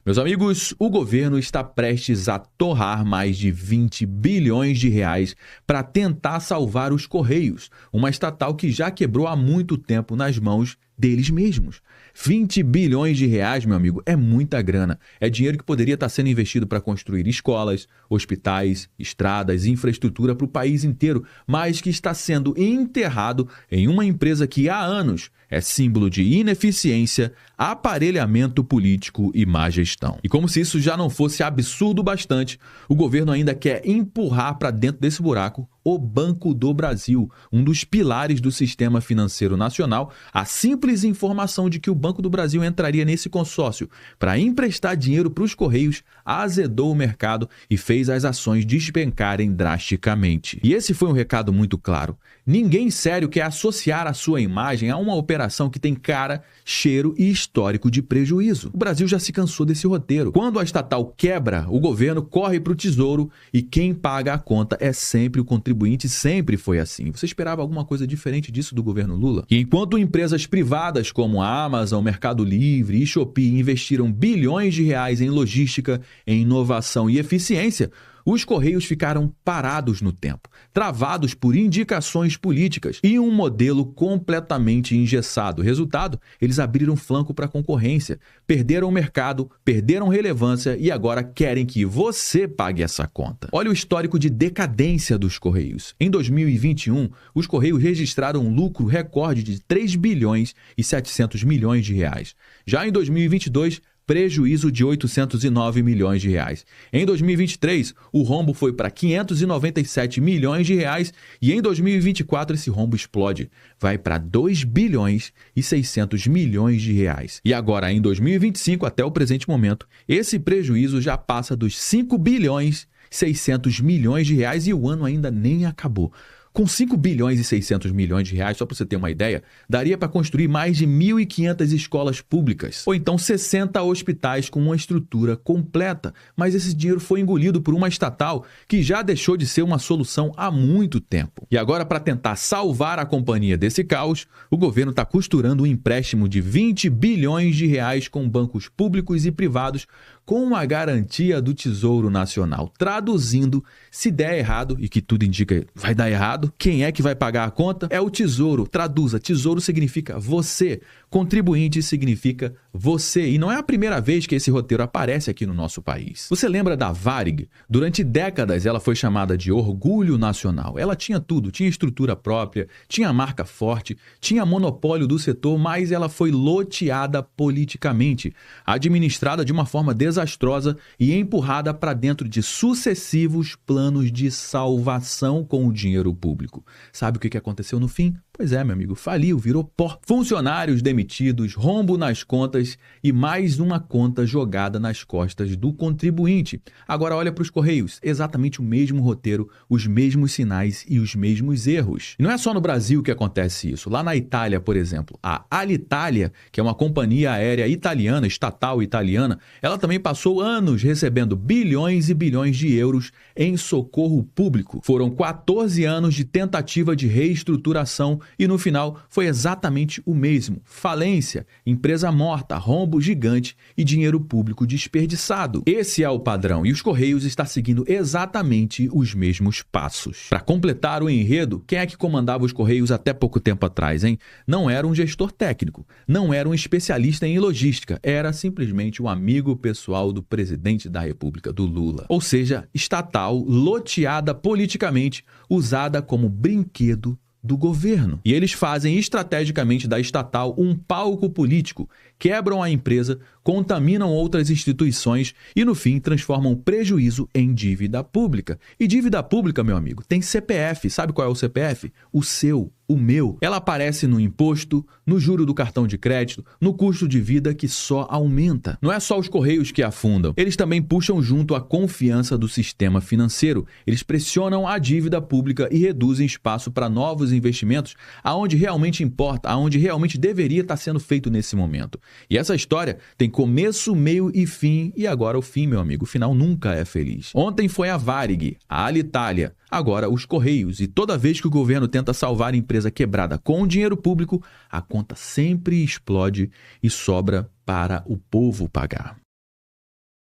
Meus amigos, o governo está prestes a torrar mais de 20 bilhões de reais para tentar salvar os Correios, uma estatal que já quebrou há muito tempo nas mãos deles mesmos. 20 bilhões de reais, meu amigo, é muita grana. É dinheiro que poderia estar sendo investido para construir escolas, hospitais, estradas, infraestrutura para o país inteiro, mas que está sendo enterrado em uma empresa que há anos é símbolo de ineficiência, aparelhamento político e má gestão. E como se isso já não fosse absurdo bastante, o governo ainda quer empurrar para dentro desse buraco o Banco do Brasil, um dos pilares do sistema financeiro nacional. A simples informação de que o Banco do Brasil entraria nesse consórcio para emprestar dinheiro para os Correios azedou o mercado e fez as ações despencarem drasticamente. E esse foi um recado muito claro. Ninguém sério quer associar a sua imagem a uma operação que tem cara, cheiro e histórico de prejuízo. O Brasil já se cansou desse roteiro. Quando a estatal quebra, o governo corre para o tesouro e quem paga a conta é sempre o contribuinte, sempre foi assim. Você esperava alguma coisa diferente disso do governo Lula? E enquanto empresas privadas como a Amazon, Mercado Livre e Shopee investiram bilhões de reais em logística, em inovação e eficiência, os Correios ficaram parados no tempo, travados por indicações políticas e um modelo completamente engessado. Resultado, eles abriram flanco para a concorrência, perderam o mercado, perderam relevância e agora querem que você pague essa conta. Olha o histórico de decadência dos Correios. Em 2021, os Correios registraram um lucro recorde de 3 bilhões e 700 milhões de reais. Já em 2022, prejuízo de 809 milhões de reais. Em 2023, o rombo foi para 597 milhões de reais e em 2024 esse rombo explode, vai para 2 bilhões e 600 milhões de reais. E agora, em 2025, até o presente momento, esse prejuízo já passa dos 5 bilhões e 600 milhões de reais e o ano ainda nem acabou. Com 5 bilhões e 600 milhões de reais, só para você ter uma ideia, daria para construir mais de 1.500 escolas públicas, ou então 60 hospitais com uma estrutura completa. Mas esse dinheiro foi engolido por uma estatal que já deixou de ser uma solução há muito tempo. E agora, para tentar salvar a companhia desse caos, o governo está costurando um empréstimo de 20 bilhões de reais com bancos públicos e privados com uma garantia do Tesouro Nacional. Traduzindo, se der errado, e que tudo indica vai dar errado, quem é que vai pagar a conta? É o Tesouro. Traduza, Tesouro significa você, contribuinte significa você. E não é a primeira vez que esse roteiro aparece aqui no nosso país. Você lembra da Varig? Durante décadas ela foi chamada de orgulho nacional. Ela tinha tudo, tinha estrutura própria, tinha marca forte, tinha monopólio do setor, mas ela foi loteada politicamente, administrada de uma forma desastrosa e empurrada para dentro de sucessivos planos de salvação com o dinheiro público. Sabe o que aconteceu no fim? Pois é, meu amigo, faliu, virou pó. Funcionários demitidos, rombo nas contas e mais uma conta jogada nas costas do contribuinte. Agora olha para os Correios, exatamente o mesmo roteiro, os mesmos sinais e os mesmos erros. E não é só no Brasil que acontece isso. Lá na Itália, por exemplo, a Alitalia, que é uma companhia aérea italiana, estatal italiana, ela também passou anos recebendo bilhões e bilhões de euros em socorro público. Foram 14 anos de tentativa de reestruturação e no final foi exatamente o mesmo. Falência, empresa morta, rombo gigante e dinheiro público desperdiçado. Esse é o padrão e os Correios estão seguindo exatamente os mesmos passos. Para completar o enredo, quem é que comandava os Correios até pouco tempo atrás, hein? Não era um gestor técnico, não era um especialista em logística, era simplesmente um amigo pessoal do presidente da República, do Lula. Ou seja, estatal, loteada politicamente, usada como brinquedo do governo. E eles fazem estrategicamente da estatal um palco político, quebram a empresa, contaminam outras instituições e, no fim, transformam prejuízo em dívida pública. E dívida pública, meu amigo, tem CPF. Sabe qual é o CPF? O seu, o meu. Ela aparece no imposto, no juro do cartão de crédito, no custo de vida que só aumenta. Não é só os Correios que afundam. Eles também puxam junto a confiança do sistema financeiro. Eles pressionam a dívida pública e reduzem espaço para novos investimentos aonde realmente importa, aonde realmente deveria estar sendo feito nesse momento. E essa história tem começo, meio e fim, e agora o fim, meu amigo, o final nunca é feliz. Ontem foi a Varig, a Alitalia, agora os Correios, e toda vez que o governo tenta salvar a empresa quebrada com dinheiro público, a conta sempre explode e sobra para o povo pagar.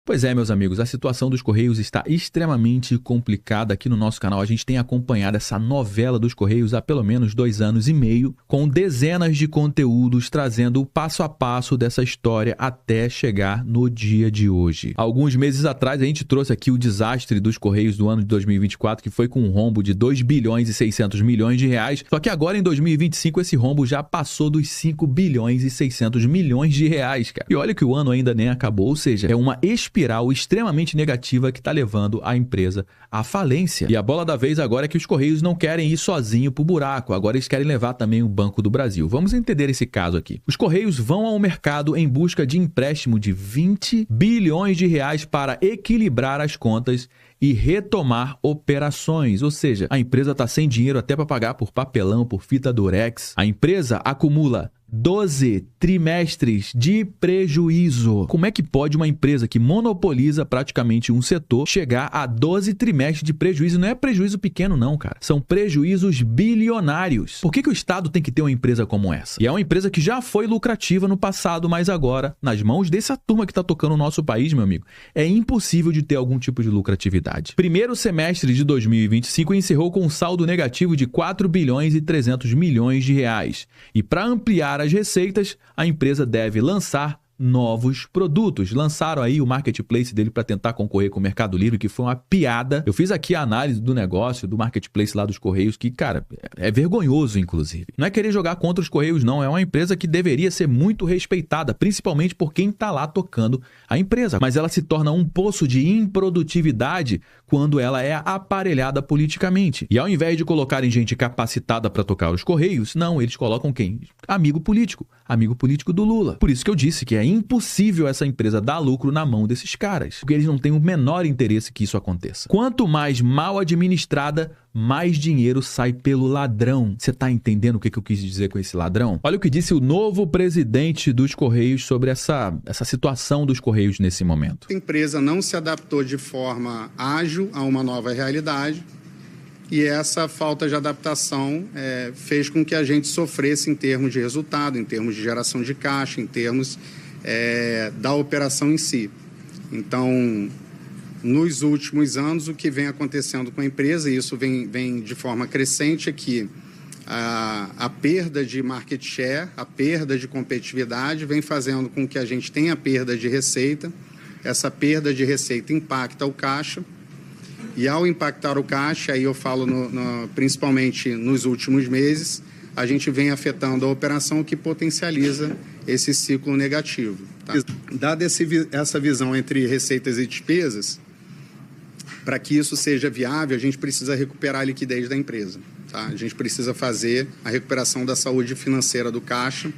Pois é, meus amigos, a situação dos Correios está extremamente complicada. Aqui no nosso canal a gente tem acompanhado essa novela dos Correios há pelo menos 2 anos e meio, com dezenas de conteúdos trazendo o passo a passo dessa história até chegar no dia de hoje. Alguns meses atrás a gente trouxe aqui o desastre dos Correios do ano de 2024, que foi com um rombo de 2 bilhões e 600 milhões de reais, só que agora em 2025 esse rombo já passou dos 5 bilhões e 600 milhões de reais, cara. E olha que o ano ainda nem acabou, ou seja, é uma espiral extremamente negativa que está levando a empresa à falência. E a bola da vez agora é que os Correios não querem ir sozinho pro buraco, agora eles querem levar também o Banco do Brasil. Vamos entender esse caso aqui. Os Correios vão ao mercado em busca de empréstimo de 20 bilhões de reais para equilibrar as contas e retomar operações, ou seja, a empresa está sem dinheiro até para pagar por papelão, por fita durex. A empresa acumula 12 trimestres de prejuízo. Como é que pode uma empresa que monopoliza praticamente um setor chegar a 12 trimestres de prejuízo? Não é prejuízo pequeno não, cara. São prejuízos bilionários. Por que o Estado tem que ter uma empresa como essa? E é uma empresa que já foi lucrativa no passado, mas agora, nas mãos dessa turma que está tocando o nosso país, meu amigo, é impossível de ter algum tipo de lucratividade. Primeiro semestre de 2025 encerrou com um saldo negativo de 4 bilhões e 300 milhões de reais. E para ampliar as receitas, a empresa deve lançar novos produtos. Lançaram aí o marketplace dele para tentar concorrer com o Mercado Livre, que foi uma piada. Eu fiz aqui a análise do negócio, do marketplace lá dos Correios, que, cara, é vergonhoso, inclusive. Não é querer jogar contra os Correios, não. É uma empresa que deveria ser muito respeitada, principalmente por quem está lá tocando a empresa. Mas ela se torna um poço de improdutividade quando ela é aparelhada politicamente. E ao invés de colocarem gente capacitada para tocar os Correios, não, eles colocam quem? Amigo político do Lula. Por isso que eu disse que é impossível essa empresa dar lucro na mão desses caras, porque eles não têm o menor interesse que isso aconteça. Quanto mais mal administrada, mais dinheiro sai pelo ladrão. Você tá entendendo o que eu quis dizer com esse ladrão? Olha o que disse o novo presidente dos Correios sobre essa situação dos Correios nesse momento. A empresa não se adaptou de forma ágil a uma nova realidade e essa falta de adaptação fez com que a gente sofresse em termos de resultado, em termos de geração de caixa, em termos da operação em si. Então, nos últimos anos, o que vem acontecendo com a empresa, e isso vem de forma crescente, é que a perda de market share, a perda de competitividade, vem fazendo com que a gente tenha perda de receita. Essa perda de receita impacta o caixa, e ao impactar o caixa, aí eu falo principalmente nos últimos meses, a gente vem afetando a operação, que potencializa esse ciclo negativo. Tá? Dada essa visão entre receitas e despesas, para que isso seja viável, a gente precisa recuperar a liquidez da empresa. Tá? A gente precisa fazer a recuperação da saúde financeira do caixa,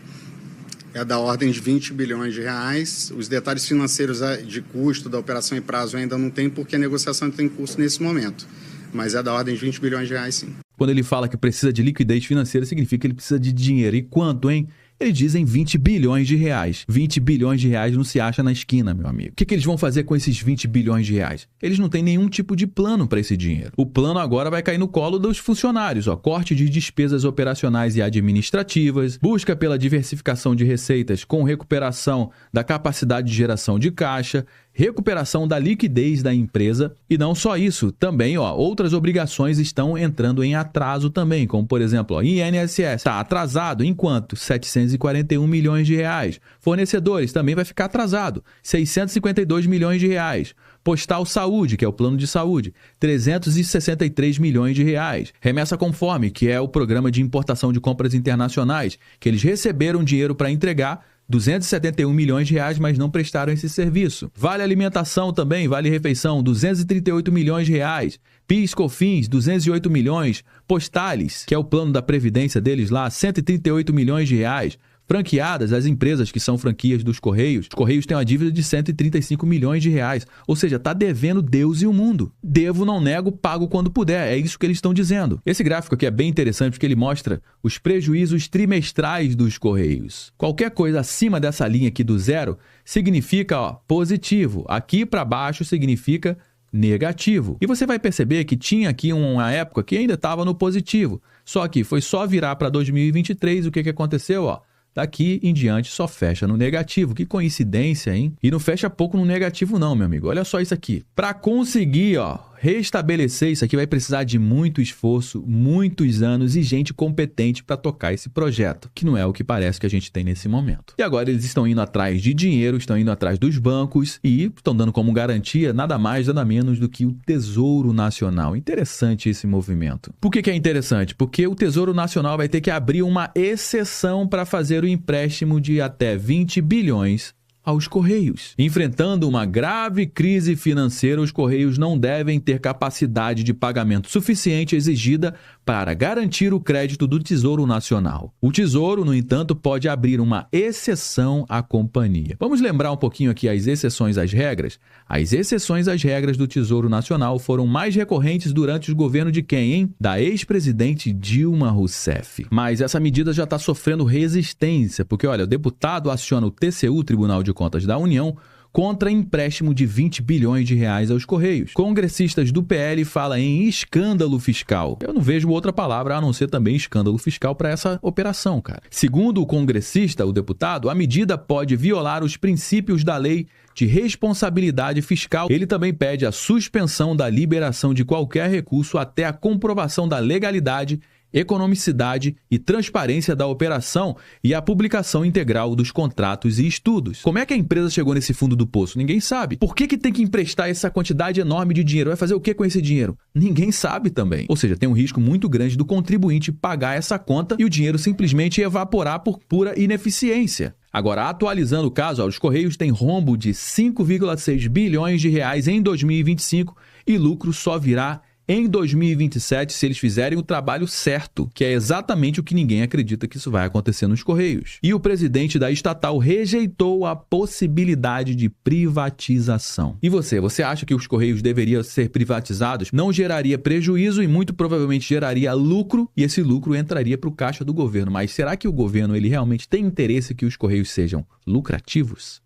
é da ordem de 20 bilhões de reais. Os detalhes financeiros de custo da operação e prazo ainda não tem, porque a negociação está em curso nesse momento. Mas é da ordem de 20 bilhões de reais, sim. Quando ele fala que precisa de liquidez financeira, significa que ele precisa de dinheiro. E quanto, hein? Eles dizem 20 bilhões de reais. 20 bilhões de reais não se acha na esquina, meu amigo. O que eles vão fazer com esses 20 bilhões de reais? Eles não têm nenhum tipo de plano para esse dinheiro. O plano agora vai cair no colo dos funcionários. Corte de despesas operacionais e administrativas, busca pela diversificação de receitas com recuperação da capacidade de geração de caixa, recuperação da liquidez da empresa. E não só isso, também outras obrigações estão entrando em atraso também, como por exemplo, INSS está atrasado em quanto? 741 milhões de reais. Fornecedores também vai ficar atrasado, 652 milhões de reais. Postal Saúde, que é o plano de saúde, 363 milhões de reais. Remessa Conforme, que é o programa de importação de compras internacionais, que eles receberam dinheiro para entregar, 271 milhões de reais, mas não prestaram esse serviço. Vale Alimentação também, Vale Refeição, 238 milhões de reais. PIS/COFINS, 208 milhões. Postales, que é o plano da Previdência deles lá, 138 milhões de reais. Franqueadas, as empresas que são franquias dos Correios. Os Correios têm uma dívida de 135 milhões de reais. Ou seja, está devendo Deus e o mundo. Devo, não nego, pago quando puder. É isso que eles estão dizendo. Esse gráfico aqui é bem interessante porque ele mostra os prejuízos trimestrais dos Correios. Qualquer coisa acima dessa linha aqui do zero significa positivo. Aqui para baixo significa negativo. E você vai perceber que tinha aqui uma época que ainda estava no positivo. Só que foi só virar para 2023, o que aconteceu? Daqui em diante só fecha no negativo. Que coincidência, hein? E não fecha pouco no negativo não, meu amigo. Olha só isso aqui. Para conseguir, restabelecer isso aqui vai precisar de muito esforço, muitos anos e gente competente para tocar esse projeto, que não é o que parece que a gente tem nesse momento. E agora eles estão indo atrás de dinheiro, estão indo atrás dos bancos e estão dando como garantia nada mais, nada menos do que o Tesouro Nacional. Interessante esse movimento. Por que é interessante? Porque o Tesouro Nacional vai ter que abrir uma exceção para fazer o empréstimo de até 20 bilhões aos Correios. Enfrentando uma grave crise financeira, os Correios não devem ter capacidade de pagamento suficiente exigida para garantir o crédito do Tesouro Nacional. O Tesouro, no entanto, pode abrir uma exceção à companhia. Vamos lembrar um pouquinho aqui as exceções às regras? As exceções às regras do Tesouro Nacional foram mais recorrentes durante o governo de quem, hein? Da ex-presidente Dilma Rousseff. Mas essa medida já está sofrendo resistência, porque, olha, o deputado aciona o TCU, Tribunal de Contas da União, contra empréstimo de 20 bilhões de reais aos Correios. Congressistas do PL falam em escândalo fiscal. Eu não vejo outra palavra a não ser também escândalo fiscal para essa operação, cara. Segundo o congressista, o deputado, a medida pode violar os princípios da lei de responsabilidade fiscal. Ele também pede a suspensão da liberação de qualquer recurso até a comprovação da legalidade, economicidade e transparência da operação e a publicação integral dos contratos e estudos. Como é que a empresa chegou nesse fundo do poço? Ninguém sabe. Por que tem que emprestar essa quantidade enorme de dinheiro? Vai fazer o que com esse dinheiro? Ninguém sabe também. Ou seja, tem um risco muito grande do contribuinte pagar essa conta e o dinheiro simplesmente evaporar por pura ineficiência. Agora, atualizando o caso, os Correios têm rombo de 5,6 bilhões de reais em 2025 e lucro só virá em 2027, se eles fizerem o trabalho certo, que é exatamente o que ninguém acredita que isso vai acontecer nos Correios. E o presidente da estatal rejeitou a possibilidade de privatização. E você acha que os Correios deveriam ser privatizados? Não geraria prejuízo e muito provavelmente geraria lucro, e esse lucro entraria para o caixa do governo. Mas será que o governo ele realmente tem interesse que os Correios sejam lucrativos?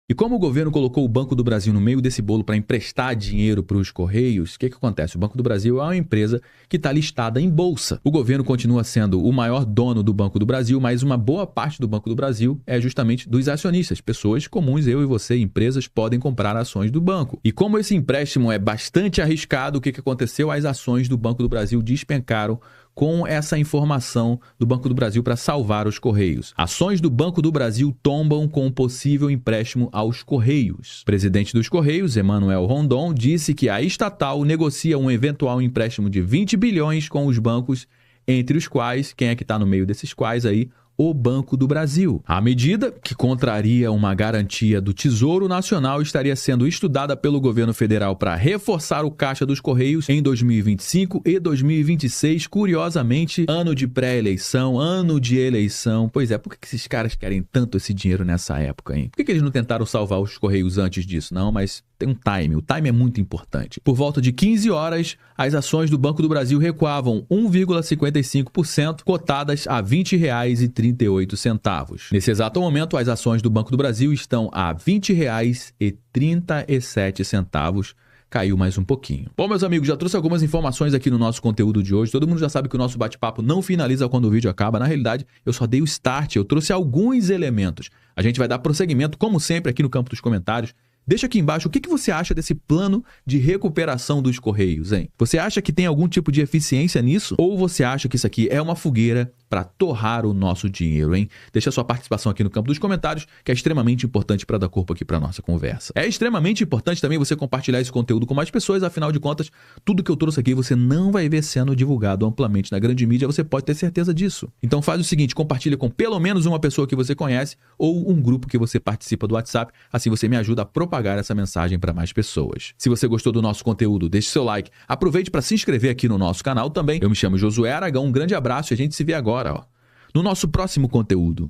E como o governo colocou o Banco do Brasil no meio desse bolo para emprestar dinheiro para os Correios, o que acontece? O Banco do Brasil é uma empresa que está listada em bolsa. O governo continua sendo o maior dono do Banco do Brasil, mas uma boa parte do Banco do Brasil é justamente dos acionistas. Pessoas comuns, eu e você, empresas, podem comprar ações do banco. E como esse empréstimo é bastante arriscado, o que aconteceu? As ações do Banco do Brasil despencaram com essa informação do Banco do Brasil para salvar os Correios. Ações do Banco do Brasil tombam com um possível empréstimo aos Correios. O presidente dos Correios, Emanuel Rondon, disse que a estatal negocia um eventual empréstimo de 20 bilhões com os bancos, entre os quais, quem é que está no meio desses quais aí? O Banco do Brasil. A medida, que contraria uma garantia do Tesouro Nacional, estaria sendo estudada pelo governo federal para reforçar o caixa dos Correios em 2025 e 2026. Curiosamente, ano de pré-eleição, ano de eleição. Pois é, por que esses caras querem tanto esse dinheiro nessa época, hein? Por que eles não tentaram salvar os Correios antes disso? Não, mas tem um time. O time é muito importante. Por volta de 15 horas, as ações do Banco do Brasil recuavam 1,55%, cotadas a R$ 20,38. Nesse exato momento, as ações do Banco do Brasil estão a R$ 20,37. Caiu mais um pouquinho. Bom, meus amigos, já trouxe algumas informações aqui no nosso conteúdo de hoje. Todo mundo já sabe que o nosso bate-papo não finaliza quando o vídeo acaba. Na realidade, eu só dei o start, eu trouxe alguns elementos. A gente vai dar prosseguimento, como sempre, aqui no campo dos comentários. Deixa aqui embaixo o que você acha desse plano de recuperação dos Correios, hein? Você acha que tem algum tipo de eficiência nisso? Ou você acha que isso aqui é uma fogueira para torrar o nosso dinheiro, hein? Deixa a sua participação aqui no campo dos comentários, que é extremamente importante para dar corpo aqui para nossa conversa. É extremamente importante também você compartilhar esse conteúdo com mais pessoas, afinal de contas, tudo que eu trouxe aqui você não vai ver sendo divulgado amplamente na grande mídia, você pode ter certeza disso. Então faz o seguinte, compartilha com pelo menos uma pessoa que você conhece ou um grupo que você participa do WhatsApp, assim você me ajuda a propagar essa mensagem para mais pessoas. Se você gostou do nosso conteúdo, deixe seu like, aproveite para se inscrever aqui no nosso canal também. Eu me chamo Josué Aragão, um grande abraço e a gente se vê agora, no nosso próximo conteúdo.